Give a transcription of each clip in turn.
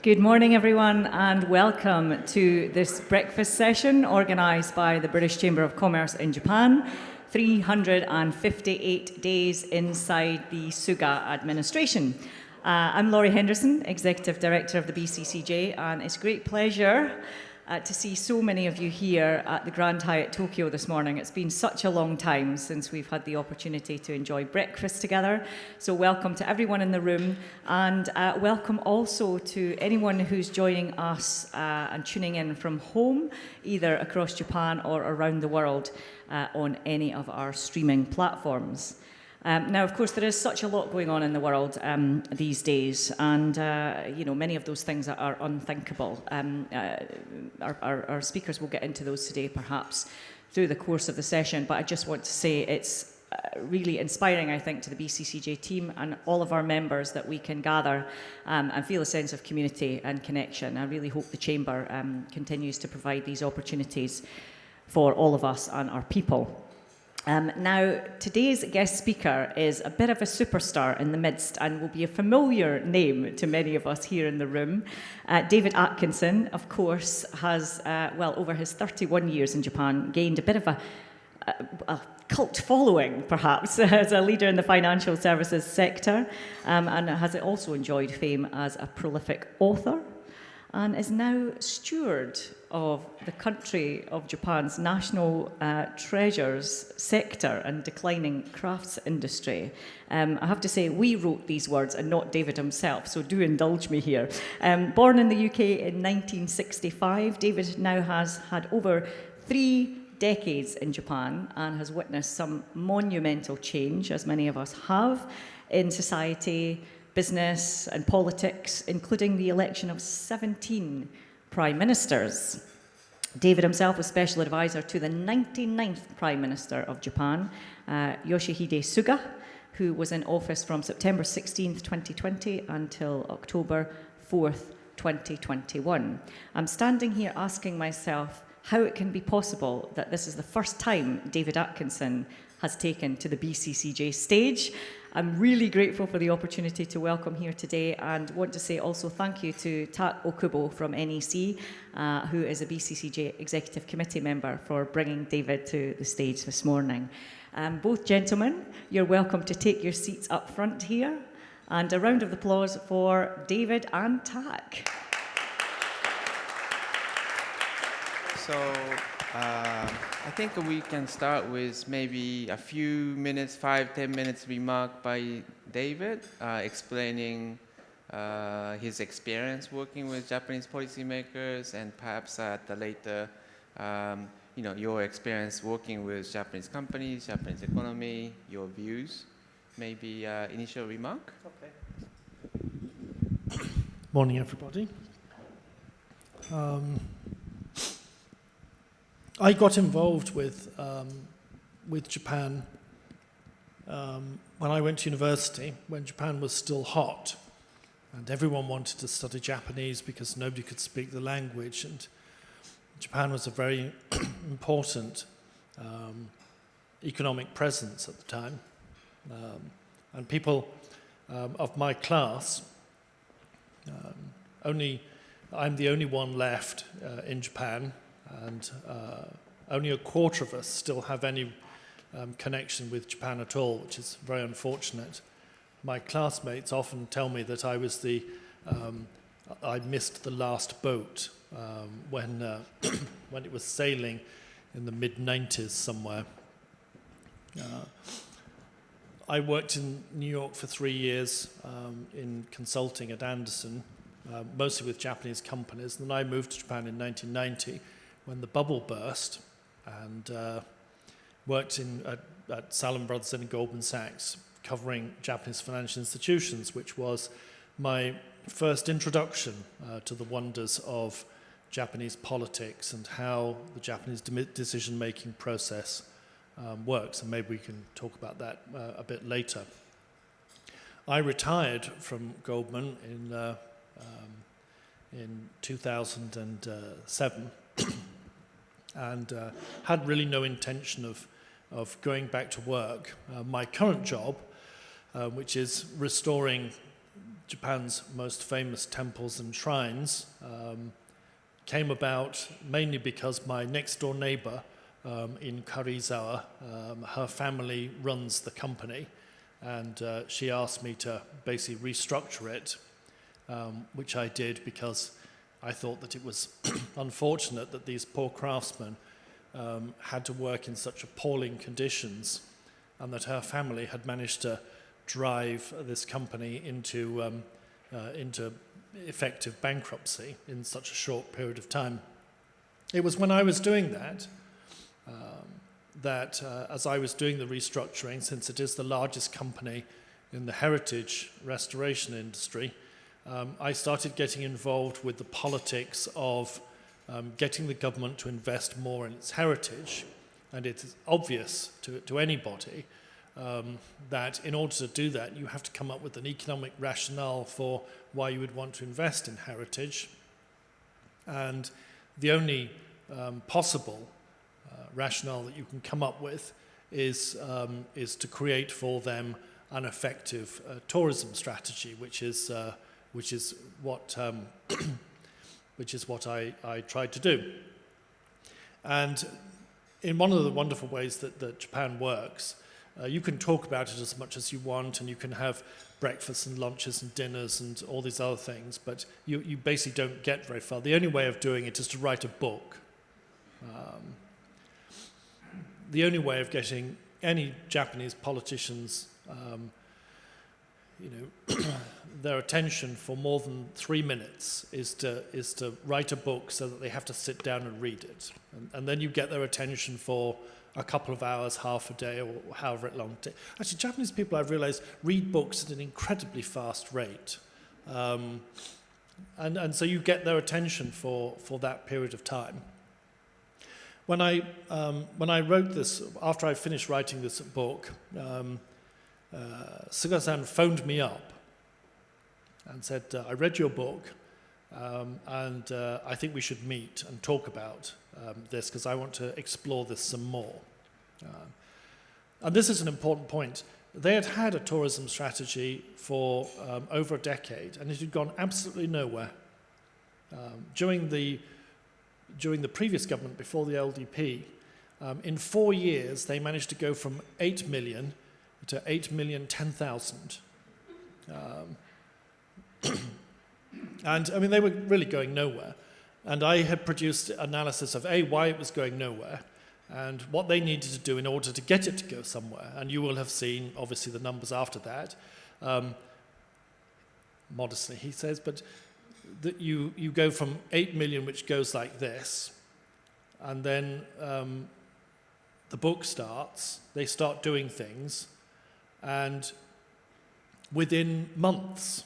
Good morning, everyone, and welcome to this breakfast session organised by the British Chamber of Commerce in Japan. 358 days inside the Suga administration. I'm Laurie Henderson, Executive Director of the BCCJ, and it's a great pleasure to see so many of you here at the Grand Hyatt Tokyo this morning. It's been such a long time since we've had the opportunity to enjoy breakfast together. So welcome to everyone in the room, and welcome also to anyone who's joining us and tuning in from home, either across Japan or around the world on any of our streaming platforms. Now, of course, there is such a lot going on in the world these days, and many of those things are unthinkable. Our speakers will get into those today, perhaps, through the course of the session, but I just want to say it's really inspiring, I think, to the BCCJ team and all of our members that we can gather and feel a sense of community and connection. I really hope the Chamber continues to provide these opportunities for all of us and our people. Now, today's guest speaker is a bit of a superstar in the midst and will be a familiar name to many of us here in the room. David Atkinson, of course, has, over his 31 years in Japan, gained a bit of a cult following, perhaps, as a leader in the financial services sector, and has also enjoyed fame as a prolific author, and is now steward of the country of Japan's national treasures sector and declining crafts industry. I have to say, we wrote these words and not David himself, so do indulge me here. Born in the UK in 1965, David now has had over 3 decades in Japan and has witnessed some monumental change, as many of us have, in society, business and politics, including the election of 17 prime ministers. David himself was special advisor to the 99th Prime Minister of Japan, Yoshihide Suga, who was in office from September 16th, 2020 until October 4th, 2021. I'm standing here asking myself how it can be possible that this is the first time David Atkinson has taken to the BCCJ stage. I'm really grateful for the opportunity to welcome here today, and want to say also thank you to Tak Okubo from NEC, who is a BCCJ Executive Committee member, for bringing David to the stage this morning. Both gentlemen, you're welcome to take your seats up front here, and a round of applause for David and Tak. So, I think we can start with maybe a few minutes, 5-10 minutes remark by David, explaining his experience working with Japanese policymakers, and perhaps at the later, your experience working with Japanese companies, Japanese economy, your views. Maybe initial remark? Okay. Morning, everybody. I got involved with Japan when I went to university, when Japan was still hot, and everyone wanted to study Japanese because nobody could speak the language, and Japan was a very important economic presence at the time, and people of my class, I'm the only one left in Japan, and only a quarter of us still have any connection with Japan at all, which is very unfortunate. My classmates often tell me that I was I missed the last boat when it was sailing in the mid-90s somewhere. I worked in New York for 3 years in consulting at Anderson, mostly with Japanese companies, and then I moved to Japan in 1990 when the bubble burst, and worked at Salomon Brothers and Goldman Sachs, covering Japanese financial institutions, which was my first introduction to the wonders of Japanese politics and how the Japanese decision-making process works, and maybe we can talk about that a bit later. I retired from Goldman in 2007, and had really no intention of going back to work. My current job, which is restoring Japan's most famous temples and shrines, came about mainly because my next-door neighbor in Karizawa, her family runs the company, and she asked me to basically restructure it, which I did because I thought that it was unfortunate that these poor craftsmen had to work in such appalling conditions, and that her family had managed to drive this company into effective bankruptcy in such a short period of time. It was when I was doing that, as I was doing the restructuring, since it is the largest company in the heritage restoration industry, I started getting involved with the politics of getting the government to invest more in its heritage. And it is obvious to anybody that in order to do that, you have to come up with an economic rationale for why you would want to invest in heritage. And the only possible rationale that you can come up with is to create for them an effective tourism strategy, which is what I tried to do. And in one of the wonderful ways that Japan works, you can talk about it as much as you want, and you can have breakfasts and lunches and dinners and all these other things, but you basically don't get very far. The only way of doing it is to write a book. The only way of getting any Japanese politicians their attention for more than 3 minutes is to write a book so that they have to sit down and read it. And then you get their attention for a couple of hours, half a day, or however long. Actually, Japanese people, I've realized, read books at an incredibly fast rate. And so you get their attention for that period of time. When I wrote this, after I finished writing this book, Suga-san phoned me up and said, I read your book, and I think we should meet and talk about this, because I want to explore this some more. And this is an important point. They had had a tourism strategy for over a decade, and it had gone absolutely nowhere. During the previous government, before the LDP, in 4 years, they managed to go from 8 million to 8,010,000. And I mean, they were really going nowhere. And I had produced analysis of why it was going nowhere, and what they needed to do in order to get it to go somewhere. And you will have seen, obviously, the numbers after that. Modestly, he says, but that you go from 8 million, which goes like this, and then the book starts, they start doing things, and within months,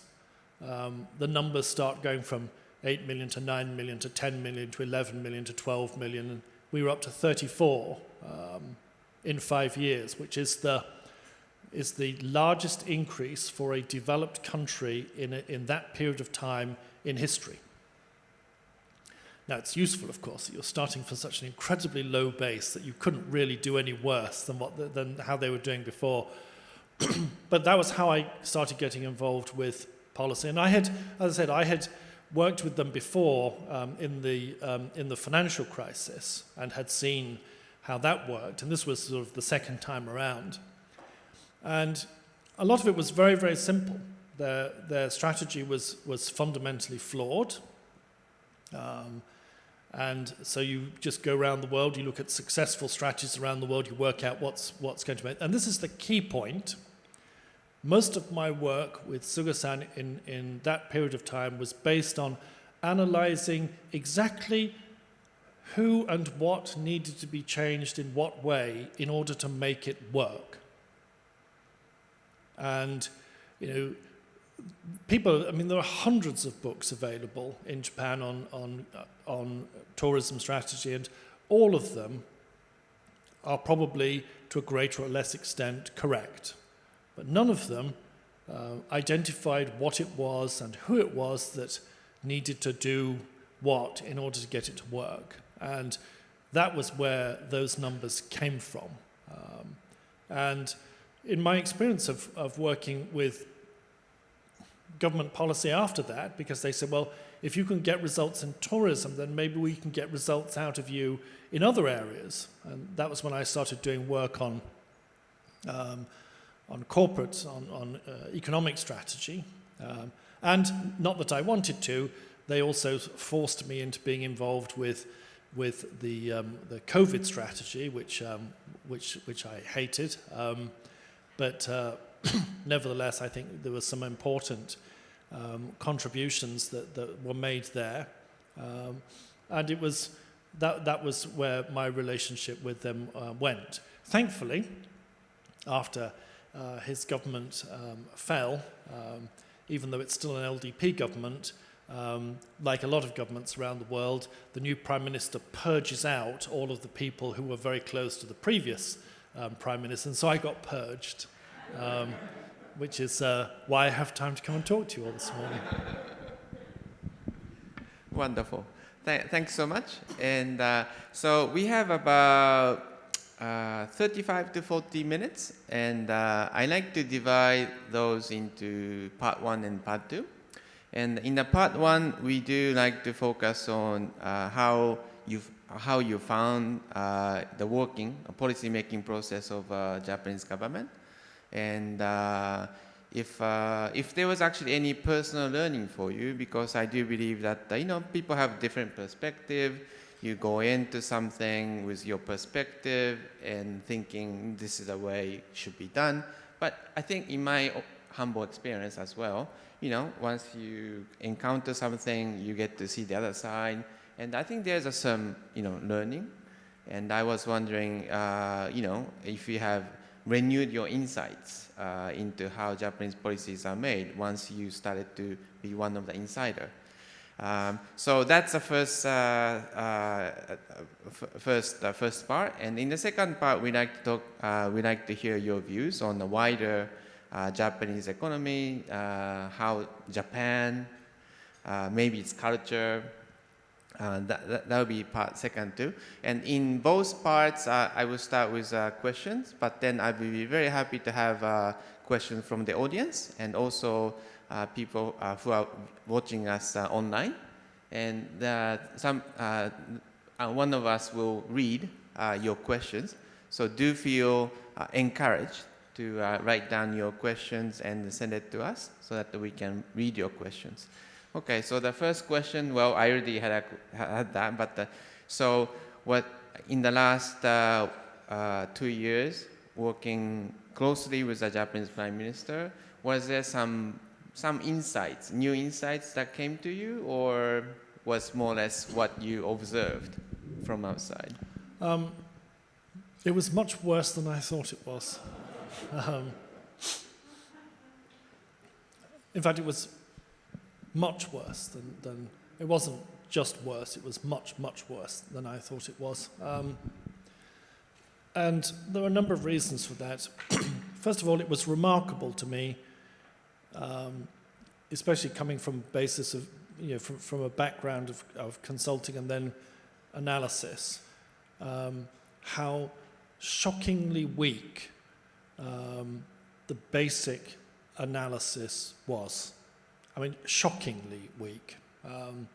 the numbers start going from 8 million to 9 million to 10 million to 11 million to 12 million, and we were up to 34 in 5 years, which is the largest increase for a developed country in that period of time in history. Now, it's useful, of course, that you're starting from such an incredibly low base that you couldn't really do any worse than how they were doing before. But that was how I started getting involved with policy. And I had, as I said, I had worked with them before in the financial crisis and had seen how that worked. And this was sort of the second time around. And a lot of it was very, very simple. Their strategy was fundamentally flawed. And so you just go around the world, you look at successful strategies around the world, you work out what's going to make. And this is the key point. Most of my work with Suga-san in that period of time was based on analyzing exactly who and what needed to be changed in what way in order to make it work. And, people, I mean, there are hundreds of books available in Japan on tourism strategy, and all of them are probably, to a greater or less extent, correct. But none of them identified what it was and who it was that needed to do what in order to get it to work. And that was where those numbers came from. And in my experience of working with government policy after that, because they said, well, if you can get results in tourism, then maybe we can get results out of you in other areas. And that was when I started doing work on corporate, on economic strategy. And not that I wanted to, they also forced me into being involved with the COVID strategy, which I hated. But nevertheless, I think there were some important contributions that were made there, and it was that was where my relationship with them went. Thankfully, after his government fell, even though it's still an LDP government, like a lot of governments around the world, the new Prime Minister purges out all of the people who were very close to the previous Prime Minister, and so I got purged, which is why I have time to come and talk to you all this morning. Wonderful. Thanks so much. And so we have about 35 to 40 minutes, and I like to divide those into part 1 and part 2. And in the part 1, we do like to focus on how you found the working policy-making process of Japanese government, and if there was actually any personal learning for you, because I do believe that people have different perspective. You go into something with your perspective and thinking this is the way it should be done. But I think in my humble experience as well, once you encounter something, you get to see the other side. And I think there's some, learning. And I was wondering, if you have renewed your insights into how Japanese policies are made once you started to be one of the insider. So that's the first part. And in the second part, we like to hear your views on the wider Japanese economy, how Japan, maybe its culture. That will be part second too. And in both parts, I will start with questions, but then I will be very happy to have questions from the audience and also people who are watching us online. And one of us will read your questions. So do feel encouraged to write down your questions and send it to us so that we can read your questions. Okay, so the first question, well, I already had that, but so what in the last 2 years working closely with the Japanese Prime Minister, was there some insights, new insights that came to you, or was more or less what you observed from outside? It was much worse than I thought it was. In fact, it was much worse than it wasn't just worse, it was much, much worse than I thought it was. And there were a number of reasons for that. First of all, it was remarkable to me, especially coming from a basis of, from a background of consulting and then analysis, how shockingly weak the basic analysis was. I mean, shockingly weak. And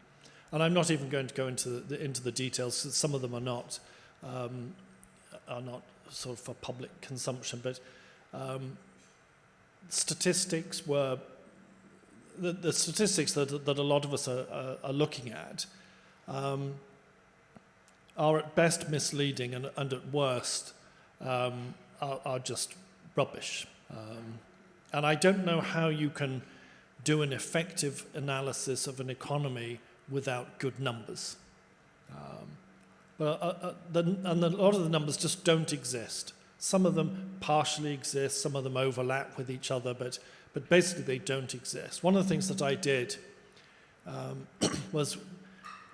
I'm not even going to go into the details. Some of them are not sort of for public consumption, but statistics were the statistics that a lot of us are looking at are at best misleading and at worst are just rubbish. And I don't know how you can do an effective analysis of an economy without good numbers. And a lot of the numbers just don't exist. Some of them partially exist, some of them overlap with each other, but basically they don't exist. One of the things that I did was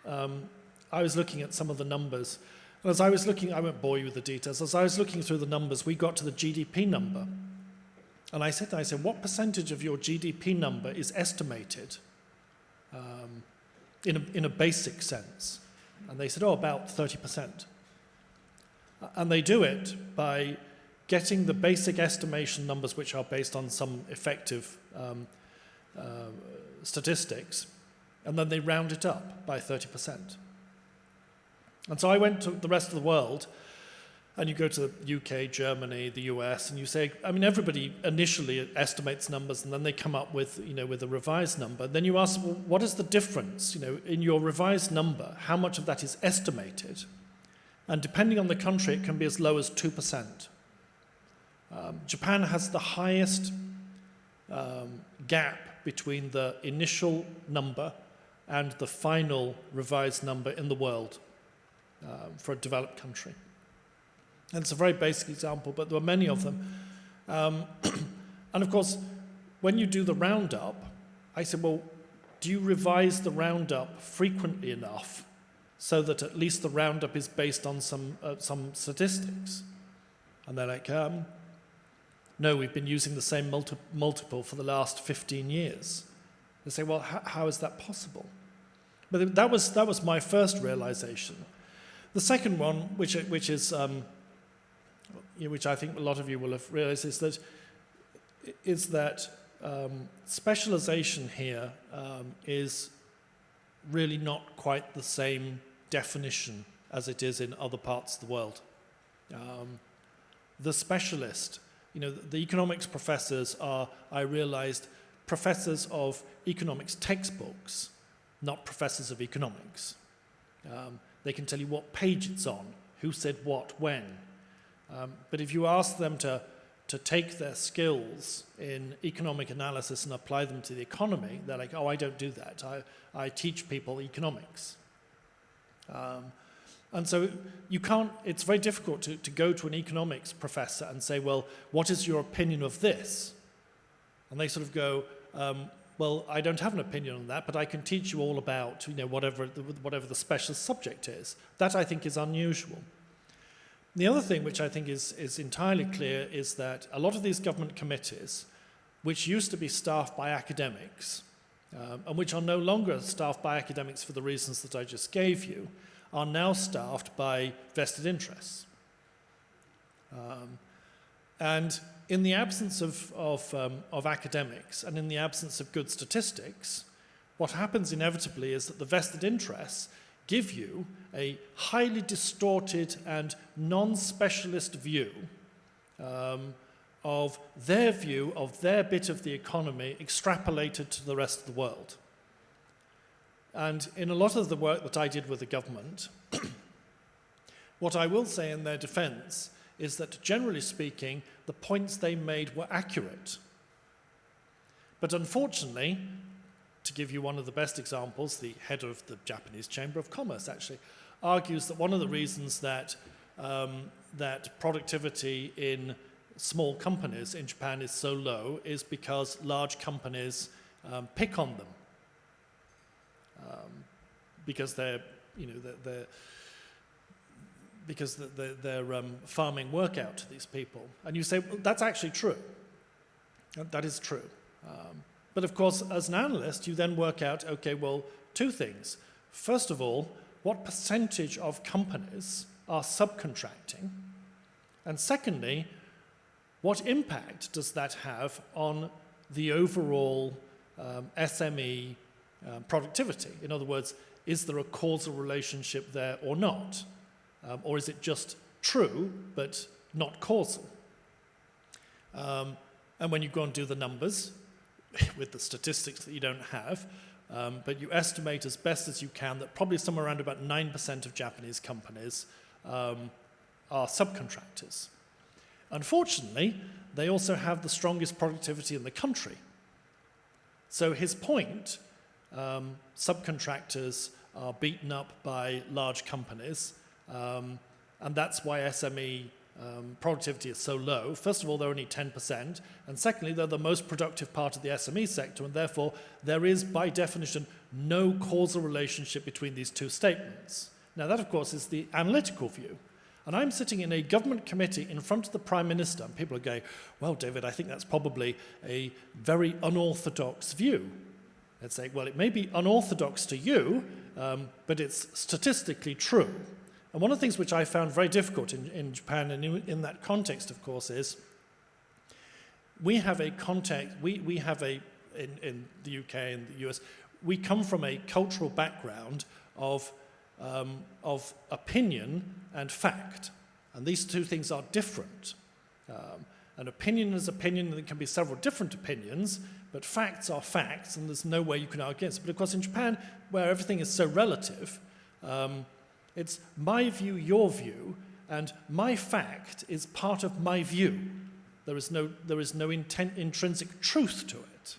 I was looking at some of the numbers. And as I was looking, I won't bore you with the details, as I was looking through the numbers, we got to the GDP number. And I said, what percentage of your GDP number is estimated in a basic sense? And they said, about 30%. And they do it by getting the basic estimation numbers, which are based on some effective statistics, and then they round it up by 30%. And so I went to the rest of the world, and you go to the UK, Germany, the US, and you say, I mean, everybody initially estimates numbers, and then they come up with, with a revised number. Then you ask, well, what is the difference, in your revised number? How much of that is estimated? And depending on the country, it can be as low as 2%. Japan has the highest gap between the initial number and the final revised number in the world for a developed country. And it's a very basic example, but there are many of them. And of course, when you do the roundup, I said, well, do you revise the roundup frequently enough so that at least the roundup is based on some statistics? And they're like, no, we've been using the same multiple for the last 15 years. They say, well, how is that possible? But that was my first realization. The second one, which I think a lot of you will have realized, is that specialization here is really not quite the same definition as it is in other parts of the world. The specialist, the economics professors are, I realized, professors of economics textbooks, not professors of economics. They can tell you what page it's on, who said what, when. But if you ask them to take their skills in economic analysis and apply them to the economy, they're like, oh, I don't do that. I teach people economics. And so it's very difficult to go to an economics professor and say, well, what is your opinion of this? And they sort of go, well, I don't have an opinion on that, but I can teach you all about whatever the specialist subject is. That, I think, is unusual. The other thing which I think is entirely clear is that a lot of these government committees, which used to be staffed by academics, and which are no longer staffed by academics for the reasons that I just gave you, are now staffed by vested interests. And in the absence of academics and in the absence of good statistics, what happens inevitably is that the vested interests give you a highly distorted and non-specialist view of their bit of the economy extrapolated to the rest of the world. And in a lot of the work that I did with the government, what I will say in their defense is that, generally speaking, the points they made were accurate. But unfortunately, to give you one of the best examples, the head of the Japanese Chamber of Commerce actually argues that one of the reasons that productivity in small companies in Japan is so low is because large companies pick on them because they're farming work out to these people. And you say, well, that's actually true. That is true. But of course, as an analyst, you then work out, okay, well, two things. First of all, what percentage of companies are subcontracting? And secondly, what impact does that have on the overall SME productivity? In other words, is there a causal relationship there or not? Or is it just true, but not causal? And when you go and do the numbers, with the statistics that you don't have, but you estimate as best as you can that probably somewhere around about 9% of Japanese companies are subcontractors. Unfortunately, they also have the strongest productivity in the country. So his point, subcontractors are beaten up by large companies, and that's why SME productivity is so low. First of all, they're only 10%, and secondly, they're the most productive part of the SME sector, and therefore there is, by definition, no causal relationship between these two statements. Now, that, of course, is the analytical view. And I'm sitting in a government committee in front of the Prime Minister, and people are going, well, David, I think that's probably a very unorthodox view. I'd say, well, it may be unorthodox to you, but it's statistically true. And one of the things which I found very difficult in Japan and in that context, of course, is we have a in the UK and the US, we come from a cultural background of opinion and fact. And these two things are different. An opinion is opinion, and there can be several different opinions, but facts are facts, and there's no way you can argue against it. But of course, in Japan, where everything is so relative, it's my view, your view, and my fact is part of my view. There is no intrinsic truth to it.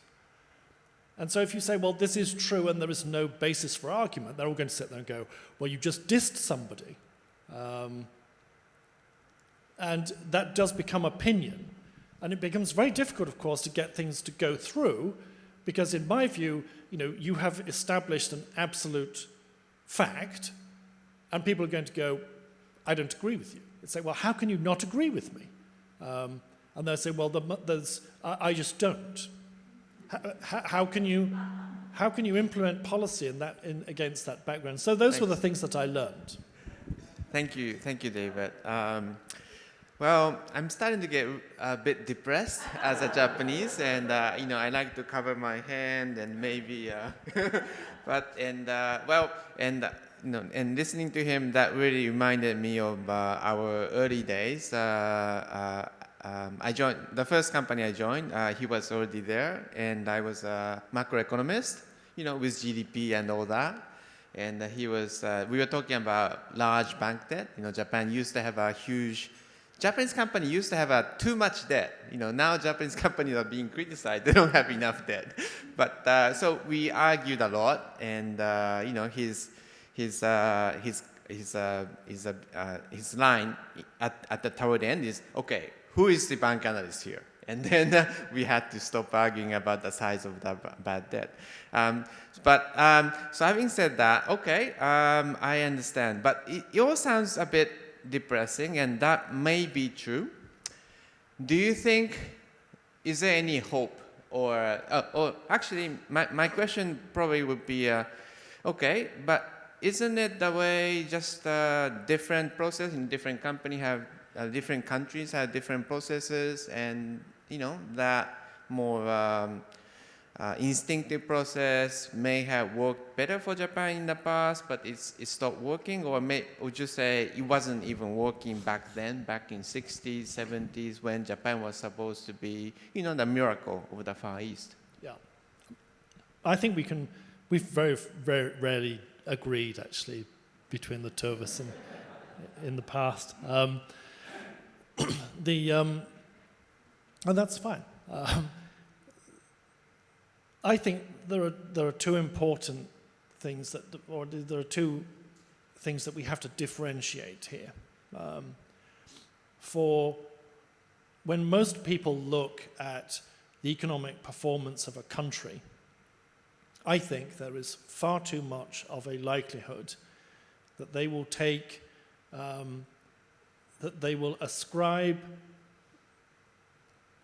And so if you say, well, this is true and there is no basis for argument, they're all going to sit there and go, well, you just dissed somebody. And that does become opinion. And it becomes very difficult, of course, to get things to go through, because in my view, you have established an absolute fact, and people are going to go, I don't agree with you. They say, well, how can you not agree with me? And they'll say, well, I just don't. How can you implement policy against that background? So those were the things that I learned. Thank you, David. Well, I'm starting to get a bit depressed as a Japanese, and I like to cover my hand and maybe, and listening to him, that really reminded me of our early days. I joined the first company I joined. He was already there, and I was a macroeconomist, with GDP and all that. And he was. We were talking about large bank debt. Japan used to have a huge. Japanese company used to have too much debt. Now Japanese companies are being criticized. They don't have enough debt. But so we argued a lot, and his line at the toward end is, okay, who is the bank analyst here? And then we had to stop arguing about the size of the bad debt. So having said that, okay, I understand. But it all sounds a bit depressing, and that may be true. Do you think, is there any hope? Or actually, my question probably would be, okay, but isn't it the way just a different process in different company have, different countries have different processes, and that more instinctive process may have worked better for Japan in the past, but it stopped working, or would you say it wasn't even working back then, back in 60s, 70s, when Japan was supposed to be, the miracle of the Far East? Yeah. I think we've very, very rarely agreed, actually, between the two of us in the past. And that's fine. I think there are two important things there are two things that we have to differentiate here. For when most people look at the economic performance of a country, I think there is far too much of a likelihood that they will ascribe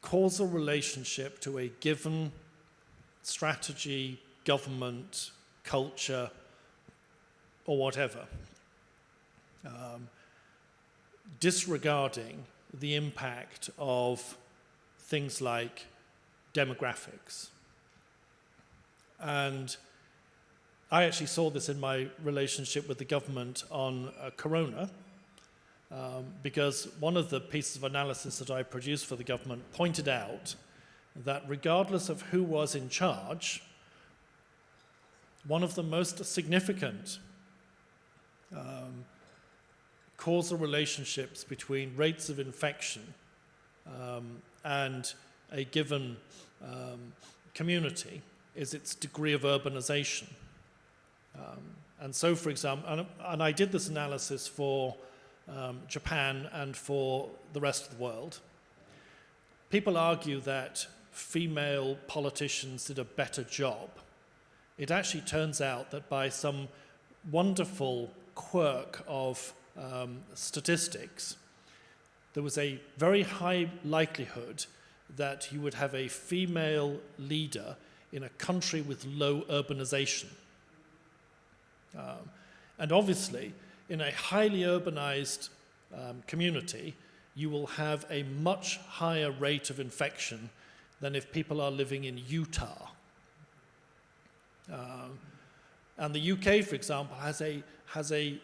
causal relationship to a given strategy, government, culture, or whatever, disregarding the impact of things like demographics. And I actually saw this in my relationship with the government on Corona, because one of the pieces of analysis that I produced for the government pointed out that regardless of who was in charge, one of the most significant causal relationships between rates of infection and a given community is its degree of urbanization. And so, for example, and I did this analysis for Japan and for the rest of the world. People argue that female politicians did a better job. It actually turns out that by some wonderful quirk of statistics, there was a very high likelihood that you would have a female leader in a country with low urbanization. And obviously, in a highly urbanized community, you will have a much higher rate of infection than if people are living in Utah And the UK, for example, has a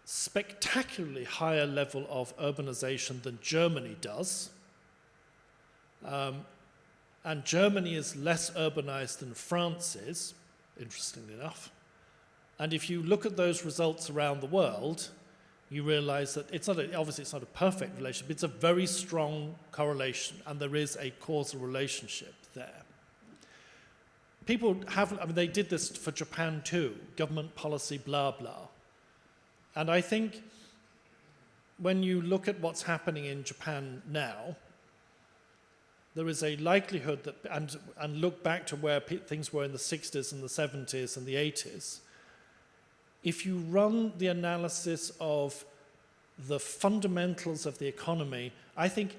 spectacularly higher level of urbanization than Germany does. And Germany is less urbanized than France is, interestingly enough. And if you look at those results around the world, you realize that obviously it's not a perfect relationship, but it's a very strong correlation, and there is a causal relationship there. People they did this for Japan too, government policy, blah, blah. And I think when you look at what's happening in Japan now, there is a likelihood that, and look back to where things were in the 60s and the 70s and the 80s, if you run the analysis of the fundamentals of the economy, I think,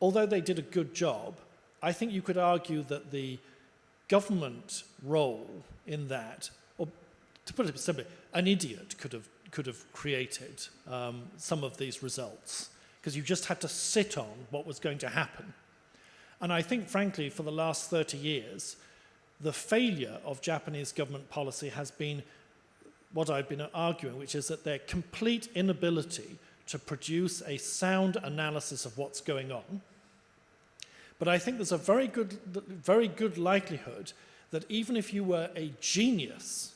although they did a good job, I think you could argue that the government role in that, or to put it simply, an idiot could have created some of these results, because you just had to sit on what was going to happen. And I think, frankly, for the last 30 years, the failure of Japanese government policy has been what I've been arguing, which is that their complete inability to produce a sound analysis of what's going on. But I think there's a very good likelihood that even if you were a genius,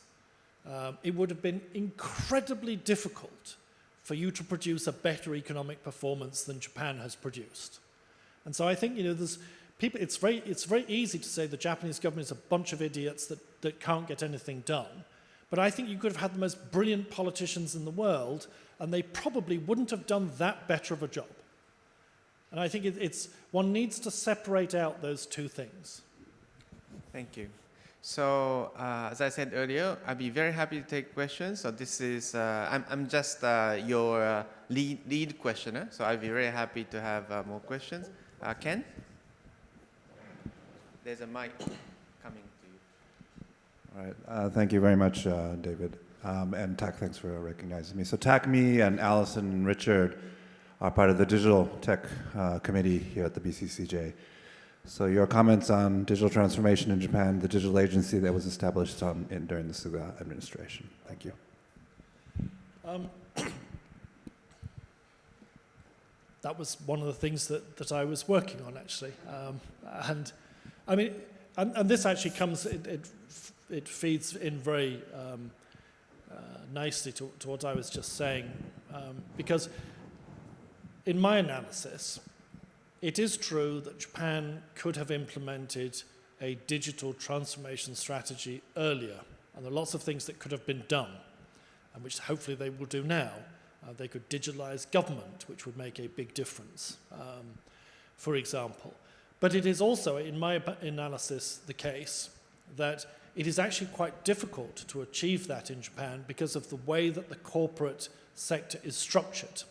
it would have been incredibly difficult for you to produce a better economic performance than Japan has produced. And so I think, there's people. It's very easy to say the Japanese government is a bunch of idiots that can't get anything done. But I think you could have had the most brilliant politicians in the world, and they probably wouldn't have done that better of a job. And I think one needs to separate out those two things. Thank you. So, as I said earlier, I'd be very happy to take questions. So this is, I'm just your lead questioner, so I'd be very happy to have more questions. Ken? There's a mic coming to you. All right. Thank you very much, David. And Tak, thanks for recognizing me. So Tak, me, and Allison and Richard are part of the Digital Tech Committee here at the BCCJ. So your comments on digital transformation in Japan, the digital agency that was established during the Suga administration. Thank you. That was one of the things that I was working on, actually. And this actually comes, it feeds in very nicely to what I was just saying, because in my analysis, it is true that Japan could have implemented a digital transformation strategy earlier, and there are lots of things that could have been done, and which hopefully they will do now. They could digitalize government, which would make a big difference, for example. But it is also, in my analysis, the case that it is actually quite difficult to achieve that in Japan because of the way that the corporate sector is structured.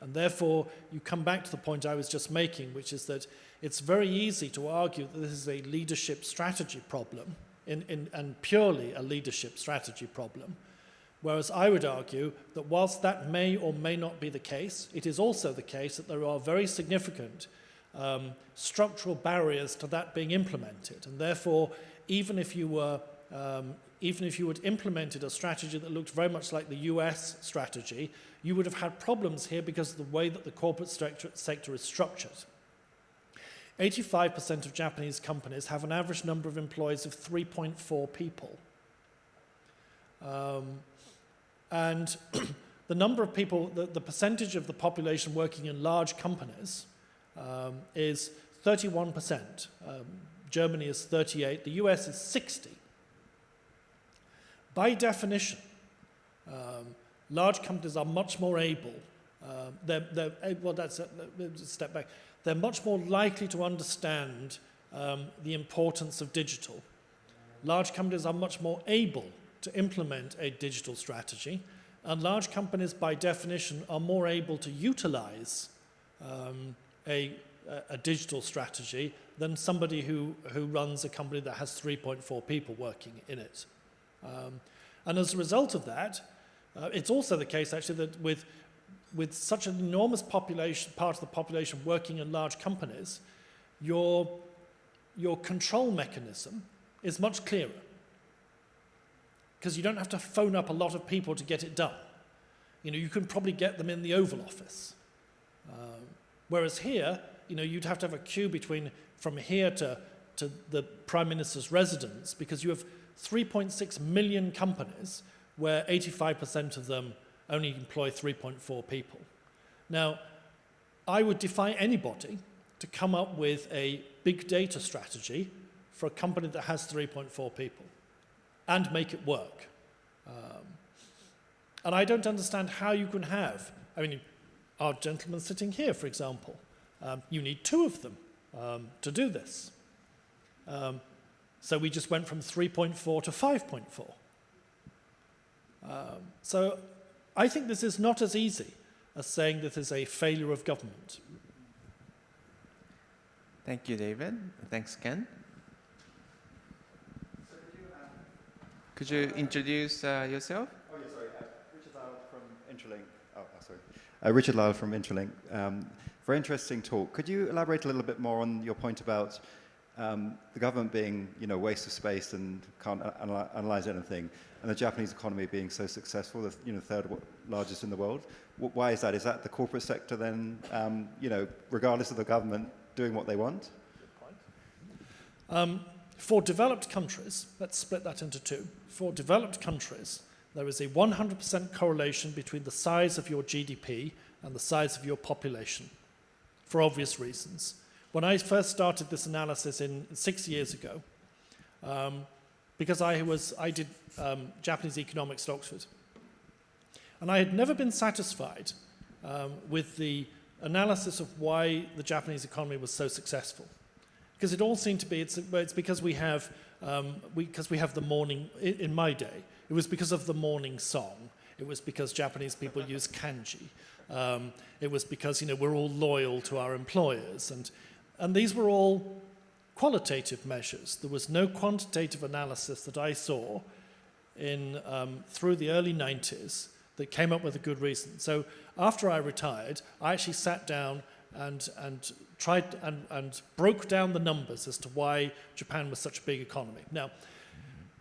And therefore, you come back to the point I was just making, which is that it's very easy to argue that this is a leadership strategy problem, and purely a leadership strategy problem. Whereas I would argue that whilst that may or may not be the case, it is also the case that there are very significant structural barriers to that being implemented. And therefore, even if you had implemented a strategy that looked very much like the US strategy, you would have had problems here because of the way that the corporate sector is structured. 85% of Japanese companies have an average number of employees of 3.4 people. And the number of people, the percentage of the population working in large companies is 31%. Germany is 38%, the US is 60%. By definition, large companies are much more able, step back, they're much more likely to understand the importance of digital. Large companies are much more able to implement a digital strategy, and large companies, by definition, are more able to utilize a digital strategy than somebody who runs a company that has 3.4 people working in it. And as a result of that, it's also the case, actually, that with such an enormous population, part of the population working in large companies, your control mechanism is much clearer. because you don't have to phone up a lot of people to get it done. You can probably get them in the Oval Office. Whereas here, you'd have to have a queue from here to the Prime Minister's residence, because you have 3.6 million companies where 85% of them only employ 3.4 people. Now, I would defy anybody to come up with a big data strategy for a company that has 3.4 people and make it work. And I don't understand how you can have, our gentleman sitting here, for example, you need 2 of them to do this. So we just went from 3.4 to 5.4. So I think this is not as easy as saying this is a failure of government. Thank you, David. Thanks, Ken. Could you introduce yourself? Oh, yeah, sorry. Richard Lyle from Interlink. Richard Lyle from Interlink. Very interesting talk. Could you elaborate a little bit more on your point about the government being, a waste of space and can't analyze anything, and the Japanese economy being so successful, the third largest in the world? Why is that? Is that the corporate sector then, regardless of the government doing what they want? For developed countries, let's split that into 2. For developed countries, there is a 100% correlation between the size of your GDP and the size of your population, for obvious reasons. When I first started this analysis 6 years ago, because I did Japanese economics at Oxford, and I had never been satisfied with the analysis of why the Japanese economy was so successful. Because it all seemed to be, it's because we have the morning, in my day, it was because of the morning song. It was because Japanese people use kanji. It was because, we're all loyal to our employers. And these were all qualitative measures. There was no quantitative analysis that I saw through the early 90s that came up with a good reason. So after I retired, I actually sat down and tried and broke down the numbers as to why Japan was such a big economy. Now,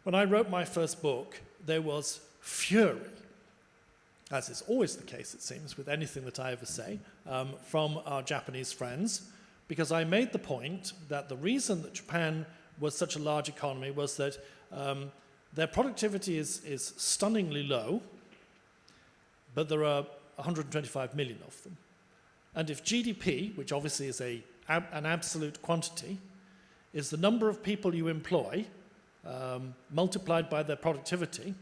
when I wrote my first book, there was fury, as is always the case, it seems, with anything that I ever say, from our Japanese friends, because I made the point that the reason that Japan was such a large economy was that their productivity is stunningly low, but there are 125 million of them. And if GDP, which obviously is an absolute quantity, is the number of people you employ multiplied by their productivity,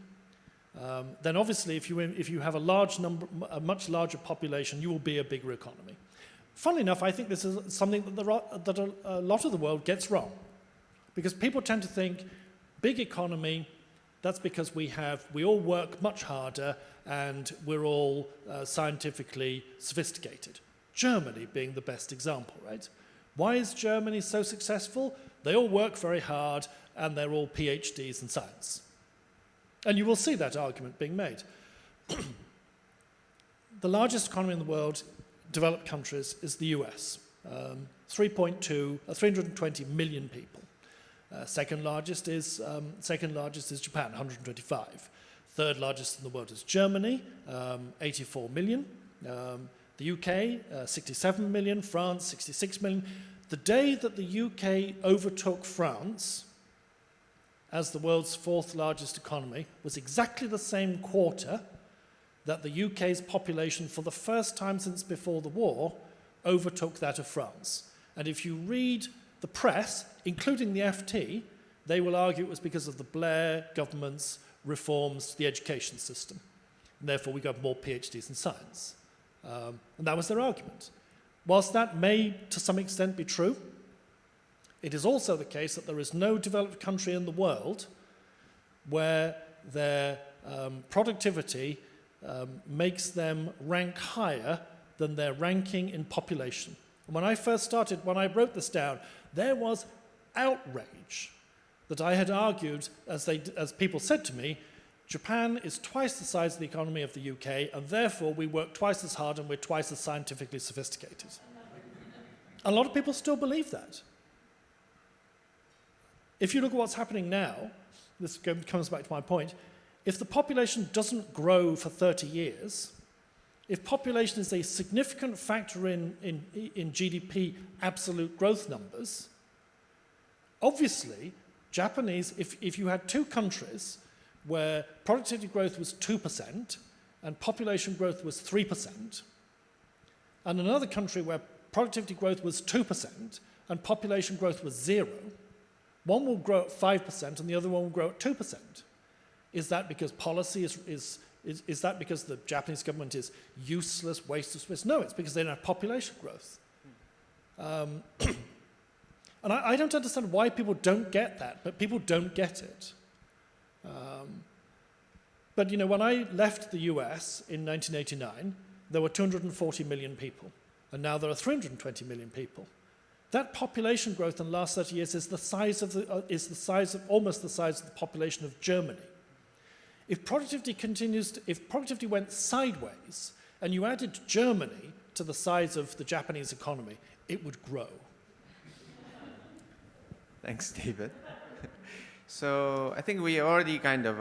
then obviously if you have a much larger population, you will be a bigger economy. Funnily enough, I think this is something that a lot of the world gets wrong, because people tend to think big economy, that's because we all work much harder and we're all scientifically sophisticated. Germany being the best example, right? Why is Germany so successful? They all work very hard and they're all PhDs in science. And you will see that argument being made. The largest economy in the world, developed countries, is the US. 320 million people. Second largest is Japan, 125. Third largest in the world is Germany, 84 million. The UK, 67 million. France, 66 million. The day that the UK overtook France as the world's 4th largest economy was exactly the same quarter that the UK's population, for the first time since before the war, overtook that of France. And if you read the press, including the FT, they will argue it was because of the Blair government's reforms to the education system. And therefore, we got more PhDs in science. And that was their argument. Whilst that may, to some extent, be true, it is also the case that there is no developed country in the world where their productivity makes them rank higher than their ranking in population. And when I wrote this down, there was outrage that I had argued, as people said to me, Japan is twice the size of the economy of the UK, and therefore we work twice as hard and we're twice as scientifically sophisticated. A lot of people still believe that. If you look at what's happening now, this comes back to my point, if the population doesn't grow for 30 years, if population is a significant factor in GDP absolute growth numbers, obviously, Japanese, if you had two countries where productivity growth was 2% and population growth was 3%, and another country where productivity growth was 2% and population growth was 0, one will grow at 5% and the other one will grow at 2%. Is that because policy is that because the Japanese government is useless, waste of space? No, it's because they don't have population growth. And I don't understand why people don't get that, but people don't get it. But you know, when I left the US in 1989, there were 240 million people, and now there are 320 million people. That population growth in the last 30 years is almost the size of the population of Germany. If productivity went sideways and you added Germany to the size of the Japanese economy, it would grow. Thanks, David. So I think we already kind of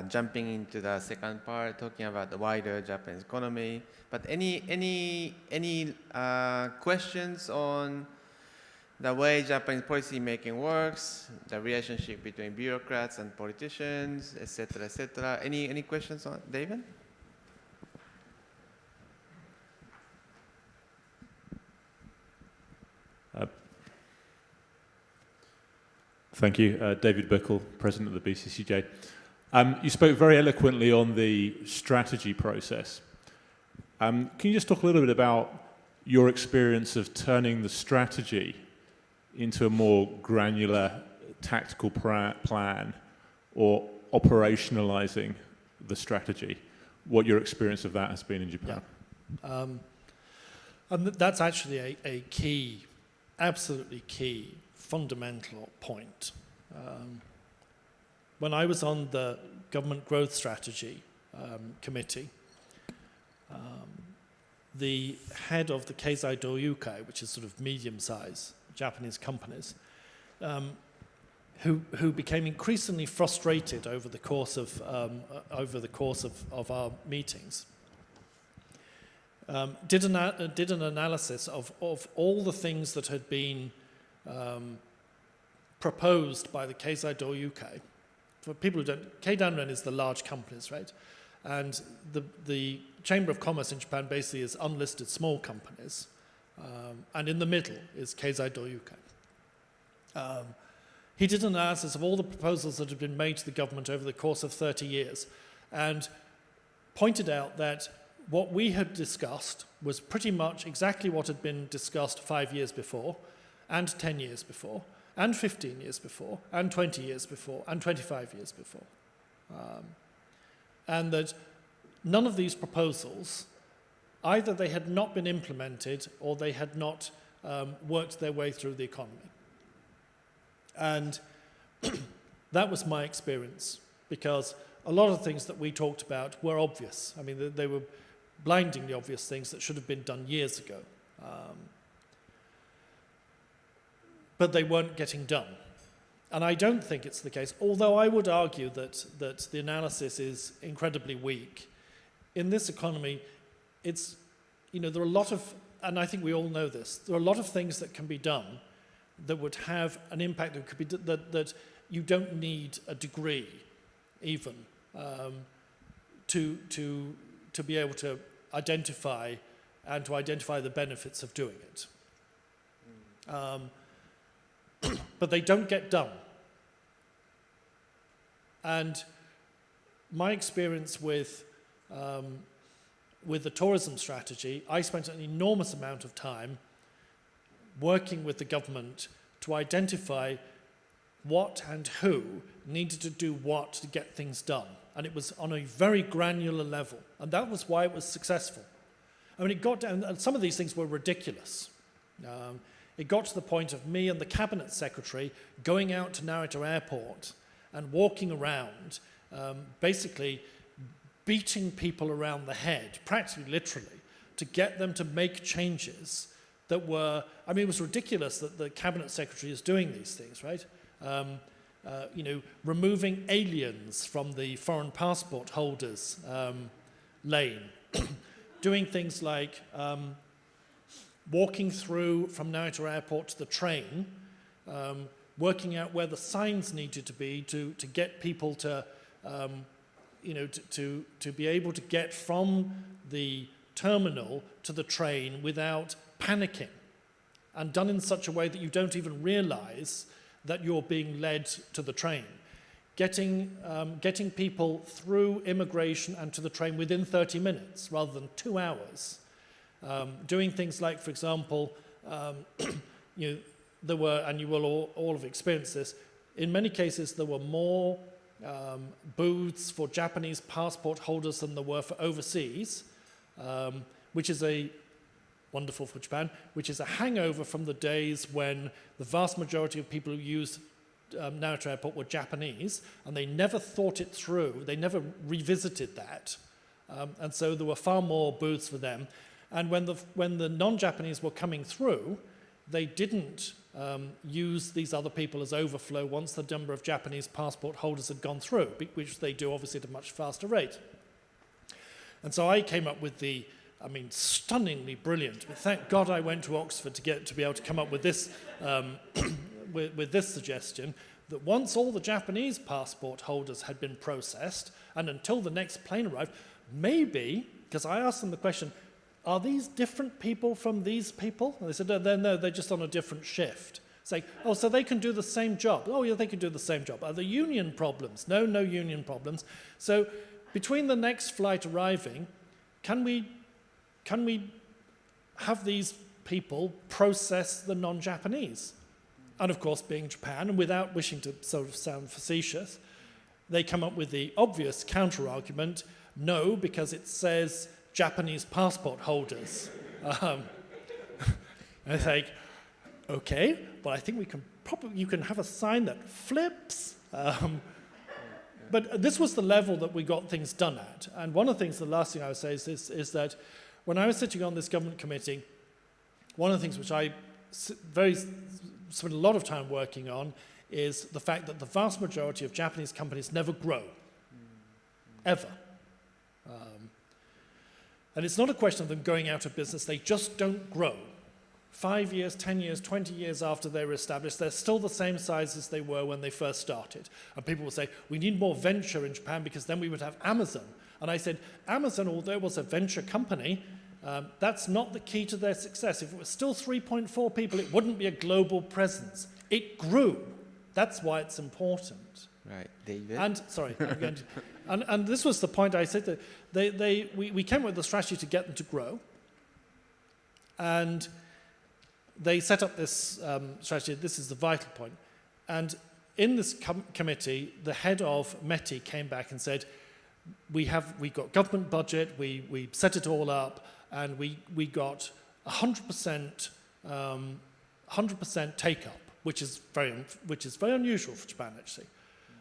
jumping into the second part, talking about the wider Japanese economy. But any questions on the way Japanese policy making works, the relationship between bureaucrats and politicians, etc., etc. Any questions on David? Thank you. David Bickle, President of the BCCJ. You spoke very eloquently on the strategy process. Can you just talk a little bit about your experience of turning the strategy into a more granular tactical plan or operationalizing the strategy? What your experience of that has been in Japan? Yeah. And that's actually a key, absolutely key, fundamental point. When I was on the Government Growth Strategy Committee, the head of the Keizai Doyukai, which is sort of medium-sized Japanese companies, who became increasingly frustrated over the course of our meetings, did an analysis of all the things that had been proposed by the Keizai Doyukai. For people who don't, Keidanren is the large companies, right? And the Chamber of Commerce in Japan basically is unlisted small companies. And in the middle is Keizai Doyukai. He did an analysis of all the proposals that had been made to the government over the course of 30 years and pointed out that what we had discussed was pretty much exactly what had been discussed 5 years before, and 10 years before, and 15 years before, and 20 years before, and 25 years before. And that none of these proposals, either they had not been implemented or they had not worked their way through the economy. And that was my experience, because a lot of things that we talked about were obvious. I mean, they were blindingly obvious things that should have been done years ago. But they weren't getting done. And I don't think it's the case, although I would argue that the analysis is incredibly weak. In this economy, it's, you know, there are a lot of, and I think we all know this, there are a lot of things that can be done that would have an impact that could be, that you don't need a degree even to be able to identify and to identify the benefits of doing it. But they don't get done. And my experience with the tourism strategy, I spent an enormous amount of time working with the government to identify what and who needed to do what to get things done. And it was on a very granular level. And that was why it was successful. I mean, it got down, and some of these things were ridiculous. It got to the point of me and the cabinet secretary going out to Narita Airport and walking around, basically beating people around the head, practically literally, to get them to make changes that were, I mean, it was ridiculous that the cabinet secretary is doing these things, right? removing aliens from the foreign passport holders lane, doing things like walking through from Narita Airport to the train, working out where the signs needed to be to get people to be able to get from the terminal to the train without panicking, and done in such a way that you don't even realize that you're being led to the train. Getting people through immigration and to the train within 30 minutes rather than 2 hours. Doing things like, for example, there were, and you will all have experienced this, in many cases there were more booths for Japanese passport holders than there were for overseas, which is wonderful for Japan, which is a hangover from the days when the vast majority of people who used Narita Airport were Japanese, and they never thought it through. They never revisited that. And so there were far more booths for them. And when the non-Japanese were coming through, they didn't use these other people as overflow once the number of Japanese passport holders had gone through, which they do obviously at a much faster rate. And so I came up with stunningly brilliant. Thank God I went to Oxford to be able to come up with this, with this suggestion, that once all the Japanese passport holders had been processed, and until the next plane arrived, maybe, because I asked them the question, are these different people from these people? And they said, no, they're just on a different shift. It's like, oh, so they can do the same job. Oh, yeah, they can do the same job. Are there union problems? No union problems. So between the next flight arriving, can we have these people process the non-Japanese? And of course, being Japan, and without wishing to sort of sound facetious, they come up with the obvious counter-argument, no, because it says Japanese passport holders. And it's like, okay, well, I think you can have a sign that flips. But this was the level that we got things done at. And one of the things, the last thing I would say is that when I was sitting on this government committee, one of the things which I spent a lot of time working on is the fact that the vast majority of Japanese companies never grow, ever. And it's not a question of them going out of business, they just don't grow. 5 years, 10 years, 20 years after they were established, they're still the same size as they were when they first started. And people will say, we need more venture in Japan because then we would have Amazon. And I said, Amazon, although it was a venture company, that's not the key to their success. If it was still 3.4 people, it wouldn't be a global presence. It grew. That's why it's important. Right, David. And sorry, I'm going to, and this was the point I said that we came up with a strategy to get them to grow, and they set up this strategy. This is the vital point. And in this committee, the head of METI came back and said, we got government budget, we set it all up, and we got 100% take-up, which is very unusual for Japan, actually.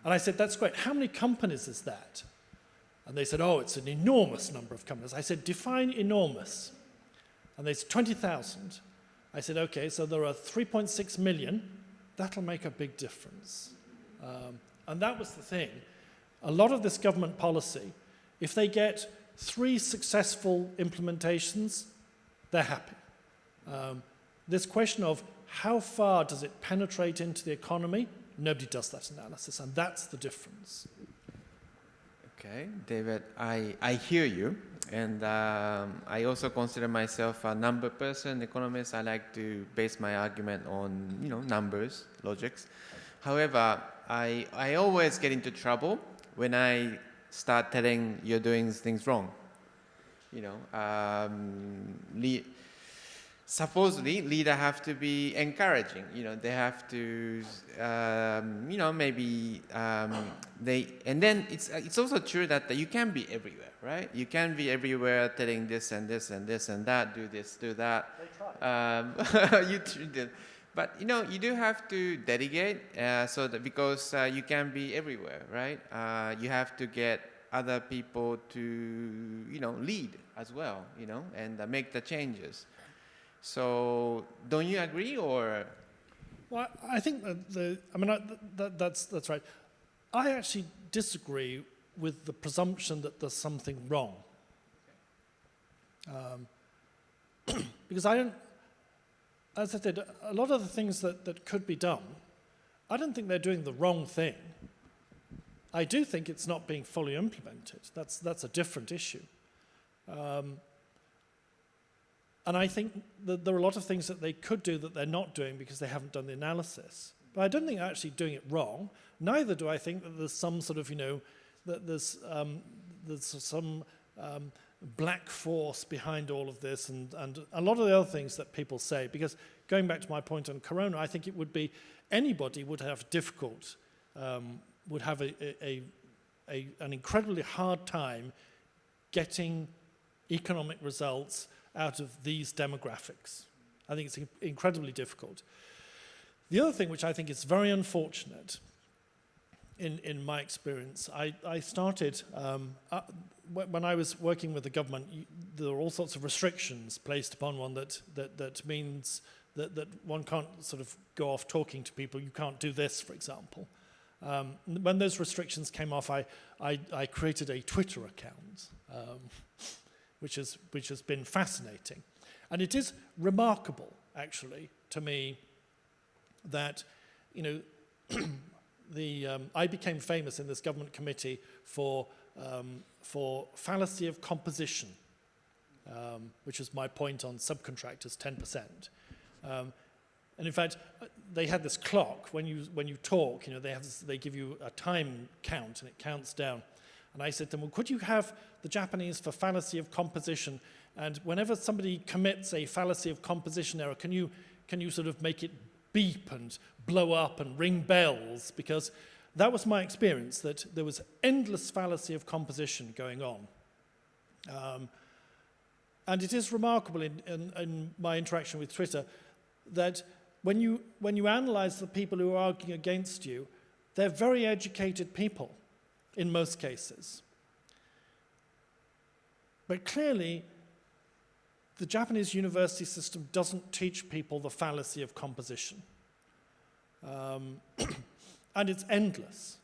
And I said, that's great. How many companies is that? And they said, oh, it's an enormous number of companies. I said, define enormous. And they said, 20,000. I said, okay, so there are 3.6 million. That'll make a big difference. And that was the thing. A lot of this government policy, if they get 3 successful implementations, they're happy. This question of how far does it penetrate into the economy, nobody does that analysis, and that's the difference. Okay, David, I hear you, and I also consider myself a number person, economist. I like to base my argument on, numbers, logics. However, I always get into trouble when I start telling you're doing things wrong. Supposedly, leaders have to be encouraging. They have to, maybe and then it's also true that you can be everywhere, right? You can be everywhere telling this and this and this and that, do this, do that. They try. But you do have to delegate so that because you can be everywhere, right? You have to get other people to lead as well, and make the changes. So don't you agree, or? Well, I think that's right. I actually disagree with the presumption that there's something wrong. Because I don't, as I said, a lot of the things that could be done, I don't think they're doing the wrong thing. I do think it's not being fully implemented. That's a different issue. And I think that there are a lot of things that they could do that they're not doing because they haven't done the analysis. But I don't think they're actually doing it wrong. Neither do I think that there's some sort of, that there's some black force behind all of this and a lot of the other things that people say. Because going back to my point on Corona, I think it would be, anybody would have would have an incredibly hard time getting economic results out of these demographics. I think it's incredibly difficult. The other thing which I think is very unfortunate in my experience, I started, when I was working with the government, there are all sorts of restrictions placed upon one that means that one can't sort of go off talking to people. You can't do this, for example. When those restrictions came off, I created a Twitter account, which has been fascinating. And it is remarkable, actually, to me, that, I became famous in this government committee for fallacy of composition, which is my point on subcontractors, 10%. And in fact, they had this clock. When you talk, they give you a time count, and it counts down. And I said to them, well, could you have the Japanese for fallacy of composition? And whenever somebody commits a fallacy of composition error, can you sort of make it beep and blow up and ring bells? Because that was my experience, that there was endless fallacy of composition going on. And it is remarkable in my interaction with Twitter that when you analyze the people who are arguing against you, they're very educated people in most cases. But clearly, the Japanese university system doesn't teach people the fallacy of composition. And it's endless.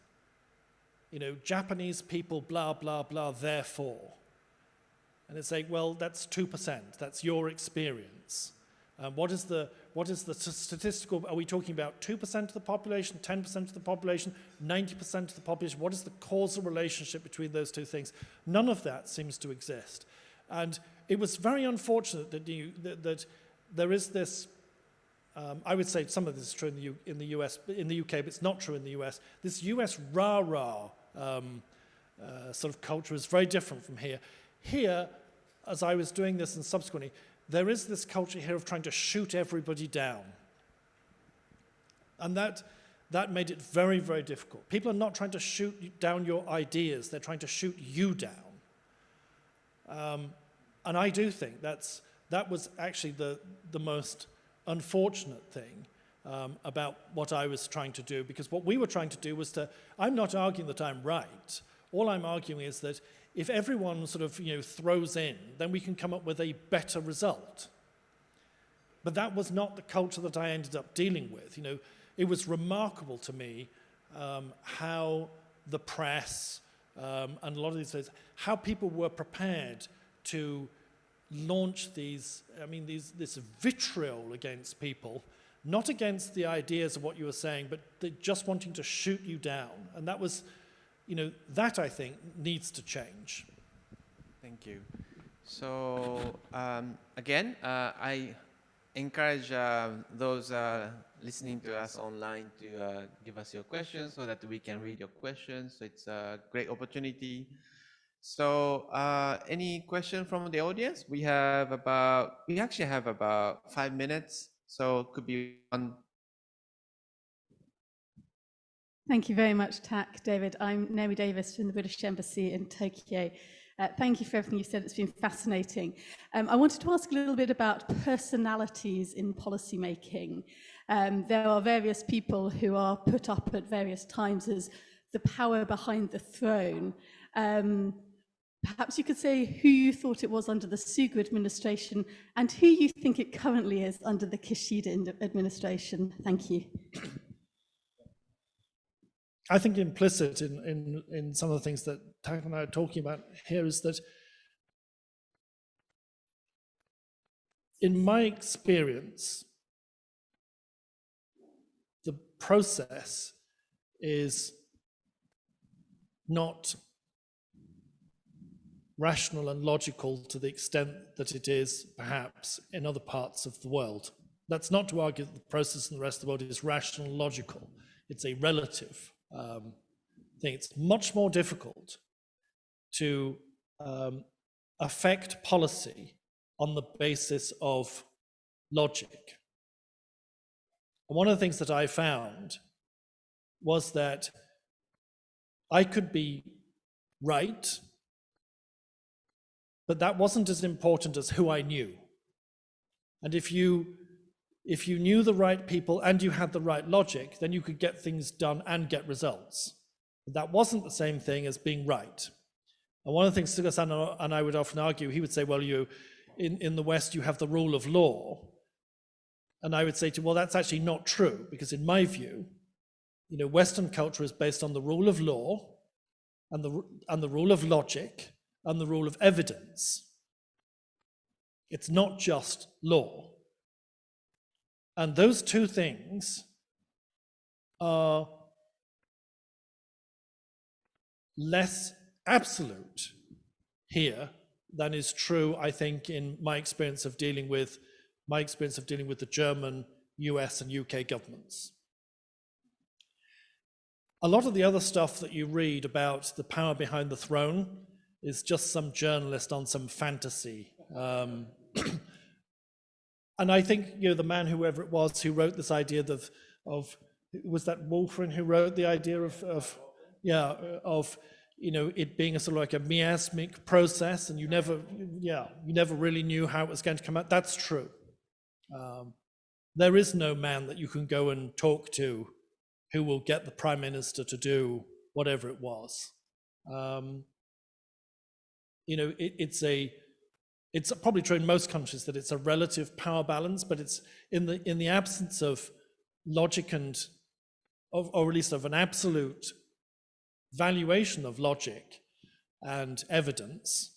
Japanese people, blah, blah, blah, therefore. And it's like, well, that's 2%. That's your experience. What is the statistical, are we talking about 2% of the population, 10% of the population, 90% of the population? What is the causal relationship between those two things? None of that seems to exist. And it was very unfortunate that there is this, I would say some of this is true in the US, in the UK, but it's not true in the US. This US rah-rah sort of culture is very different from here. Here, as I was doing this and subsequently, there is this culture here of trying to shoot everybody down. And that made it very, very difficult. People are not trying to shoot down your ideas, they're trying to shoot you down. And I do think that was actually the most unfortunate thing about what I was trying to do, because what we were trying to do was I'm not arguing that I'm right. All I'm arguing is that if everyone sort of throws in, then we can come up with a better result. But that was not the culture that I ended up dealing with. It was remarkable to me how the press and a lot of these things, how people were prepared to launch this vitriol against people, not against the ideas of what you were saying, but just wanting to shoot you down. And that was, that I think needs to change. Thank you. So again, I encourage those listening to us online to give us your questions so that we can read your questions. So it's a great opportunity. So any question from the audience? We actually have about 5 minutes, so it could be one. Thank you very much, Tak, David. I'm Naomi Davis from the British Embassy in Tokyo. Thank you for everything you said. It's been fascinating. I wanted to ask a little bit about personalities in policymaking. There are various people who are put up at various times as the power behind the throne. Perhaps you could say who you thought it was under the Suga administration and who you think it currently is under the Kishida administration. Thank you. I think implicit in some of the things that Tak and I are talking about here is that in my experience, the process is not rational and logical to the extent that it is perhaps in other parts of the world. That's not to argue that the process in the rest of the world is rational and logical. It's a relative thing. It's much more difficult to affect policy on the basis of logic. And one of the things that I found was that I could be right, but that wasn't as important as who I knew. And if you knew the right people and you had the right logic, then you could get things done and get results. But that wasn't the same thing as being right. And one of the things Suga-san and I would often argue, he would say, well, in the West, you have the rule of law. And I would say to him, well, that's actually not true, because in my view, Western culture is based on the rule of law and the rule of logic and the rule of evidence. It's not just law. And those two things are less absolute here than is true, I think, in my experience of dealing with the German, US, and UK governments. A lot of the other stuff that you read about the power behind the throne is just some journalist on some fantasy. And I think, the man, whoever it was, who wrote this idea of was that Wolfram who wrote the idea of it being a sort of like a miasmic process, and you never really knew how it was going to come out. That's true. There is no man that you can go and talk to who will get the prime minister to do whatever it was. It's probably true in most countries that it's a relative power balance, but it's in the absence of logic or at least of an absolute valuation of logic and evidence,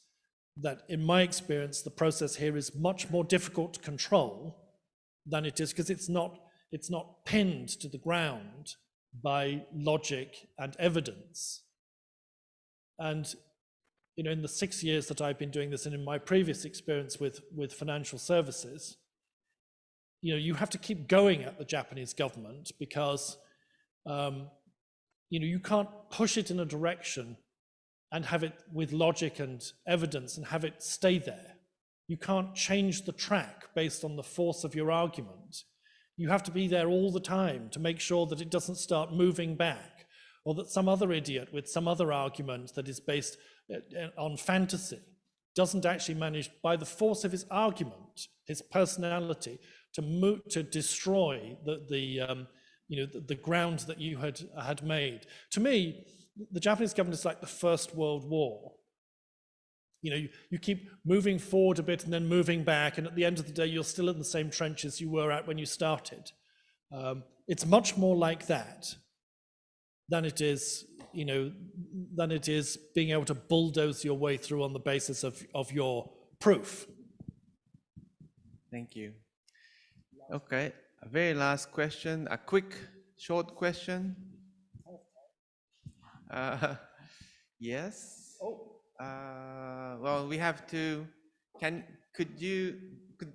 that in my experience, the process here is much more difficult to control than it is, because it's not pinned to the ground by logic and evidence. And in the 6 years that I've been doing this, and in my previous experience with financial services, you have to keep going at the Japanese government, because you can't push it in a direction and have it with logic and evidence and have it stay there. You can't change the track based on the force of your argument. You have to be there all the time to make sure that it doesn't start moving back, or that some other idiot with some other argument that is based on fantasy doesn't actually manage, by the force of his argument, his personality, to destroy the ground that you had made. To me, the Japanese government is like the First World War. You keep moving forward a bit and then moving back, and at the end of the day, you're still in the same trenches you were at when you started. It's much more like that than it is being able to bulldoze your way through on the basis of your proof. Thank you. Okay, a very last question, a quick, short question. Yes. Well, we have to. Could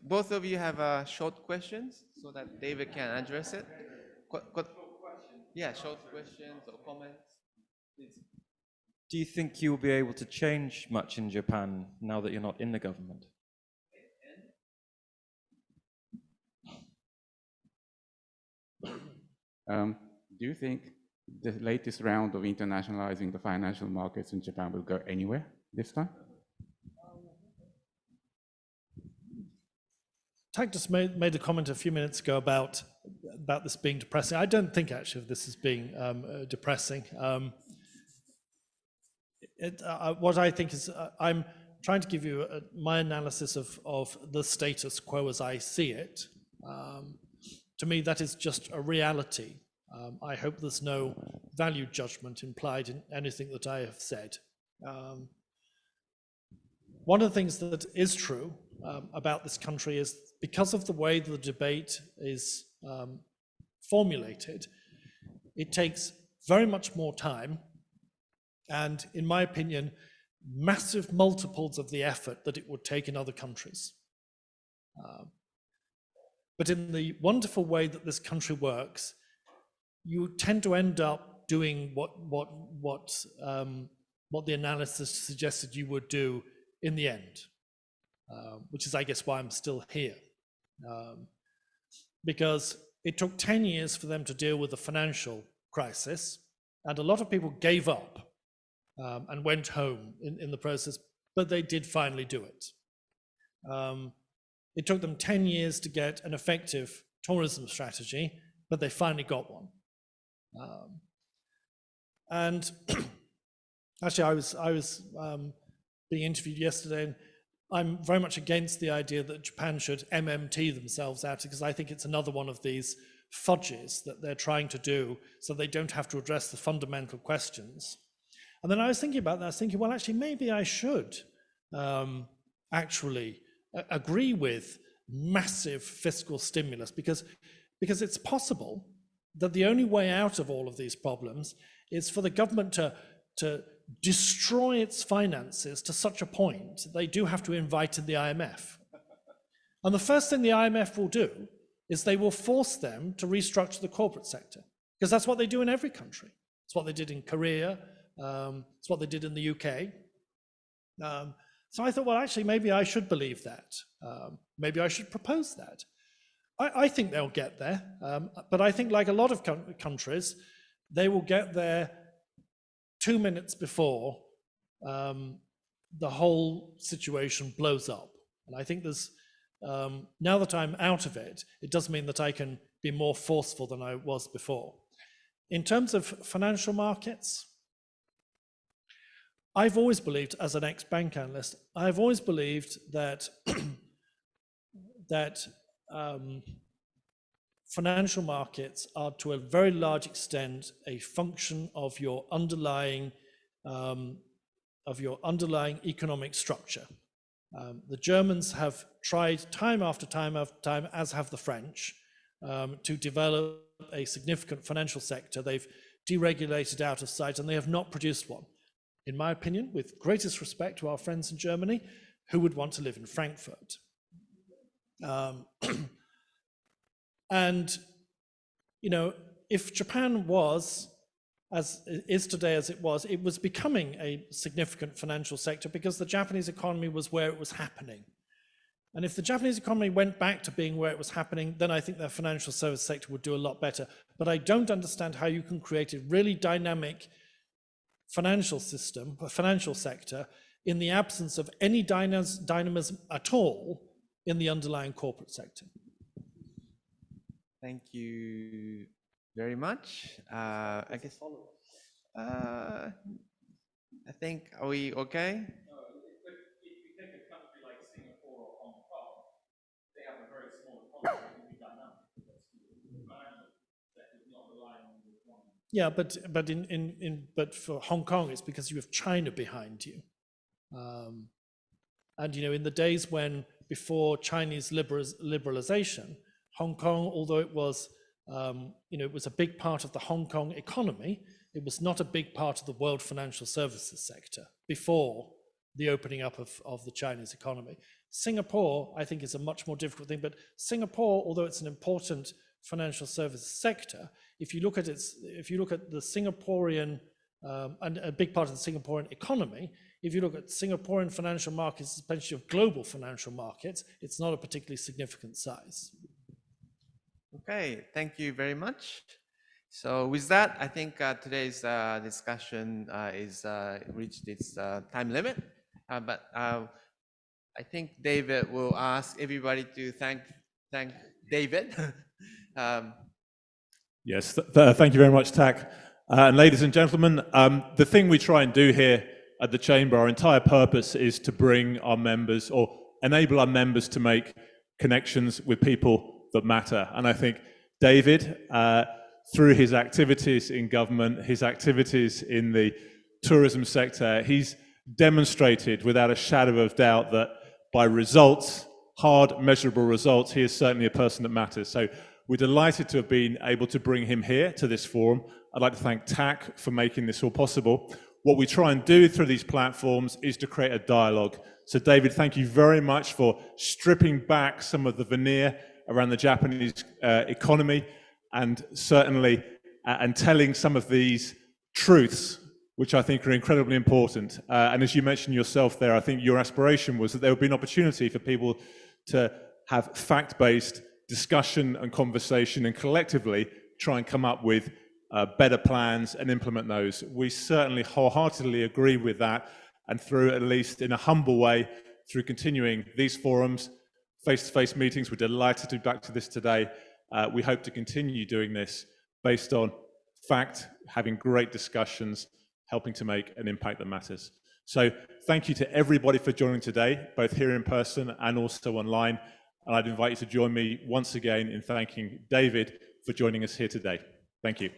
both of you have short questions so that David can address it? Yeah, short questions or comments. Please. Do you think you'll be able to change much in Japan now that you're not in the government? Do you think the latest round of internationalizing the financial markets in Japan will go anywhere this time? Tak just made a comment a few minutes ago about this being depressing. I don't think actually this is being depressing. what I think is, I'm trying to give you my analysis of the status quo as I see it. To me, that is just a reality. I hope there's no value judgment implied in anything that I have said. One of the things that is true about this country is because of the way the debate is formulated, it takes very much more time and, in my opinion, massive multiples of the effort that it would take in other countries. But in the wonderful way that this country works, you tend to end up doing what the analysis suggested you would do in the end, which is, I guess, why I'm still here. Because it took 10 years for them to deal with the financial crisis, and a lot of people gave up and went home in the process, but they did finally do it. It took them 10 years to get an effective tourism strategy, but they finally got one. And actually, I was being interviewed yesterday, and I'm very much against the idea that Japan should MMT themselves out, because I think it's another one of these fudges that they're trying to do so they don't have to address the fundamental questions. And then I was thinking about that, I was thinking, well, actually, maybe I should actually agree with massive fiscal stimulus, because it's possible that the only way out of all of these problems is for the government to destroy its finances to such a point that they do have to invite in the IMF. And the first thing the IMF will do is they will force them to restructure the corporate sector, because that's what they do in every country. It's what they did in Korea, it's what they did in the UK. So I thought, well, actually, maybe I should believe that. Maybe I should propose that. I think they'll get there, but I think, like a lot of countries, they will get there 2 minutes before the whole situation blows up. And I think there's, now that I'm out of it, it does mean that I can be more forceful than I was before. In terms of financial markets, I've always believed, as an ex-bank analyst, I've always believed that financial markets are, to a very large extent, a function of your underlying economic structure. The Germans have tried time after time after time, as have the French, to develop a significant financial sector. They've deregulated out of sight, and they have not produced one. In my opinion, with greatest respect to our friends in Germany, who would want to live in Frankfurt? And, you know, if Japan was, as it is today as it was becoming a significant financial sector because the Japanese economy was where it was happening. And if the Japanese economy went back to being where it was happening, then I think their financial service sector would do a lot better. But I don't understand how you can create a really dynamic financial system, a financial sector, in the absence of any dynamism at all in the underlying corporate sector. Thank you very much. I guess. I think, are we okay? No, if you take a country like Singapore or Hong Kong, they have a very small economy, it can be dynamic. That is not relying on the economy. Yeah, but for Hong Kong, it's because you have China behind you. And you know, in the days when, before Chinese liberalization, Hong Kong, although it was, you know, it was a big part of the Hong Kong economy, it was not a big part of the world financial services sector before the opening up of the Chinese economy. Singapore, I think, is a much more difficult thing, but Singapore, although it's an important financial services sector, if you look at the Singaporean, and a big part of the Singaporean economy, if you look at Singaporean financial markets, especially of global financial markets, it's not a particularly significant size. Okay, thank you very much. So with that, I think today's discussion is reached its time limit. But I think David will ask everybody to thank David. Yes, thank you very much, Tak. And ladies and gentlemen, the thing we try and do here at the Chamber, our entire purpose is to bring our members, or enable our members to make connections with people that matter. And I think David, through his activities in government, his activities in the tourism sector, he's demonstrated without a shadow of doubt that by results, hard, measurable results, he is certainly a person that matters. So we're delighted to have been able to bring him here to this forum. I'd like to thank TAC for making this all possible. What we try and do through these platforms is to create a dialogue. So David, thank you very much for stripping back some of the veneer around the Japanese economy, and certainly and telling some of these truths, which I think are incredibly important. And as you mentioned yourself there, I think your aspiration was that there would be an opportunity for people to have fact-based discussion and conversation, and collectively try and come up with better plans and implement those. We certainly wholeheartedly agree with that, and through, at least in a humble way, through continuing these forums, face-to-face meetings, we're delighted to be back to this today. We hope to continue doing this based on fact, having great discussions, helping to make an impact that matters. So thank you to everybody for joining today, both here in person and also online. And I'd invite you to join me once again in thanking David for joining us here today. Thank you.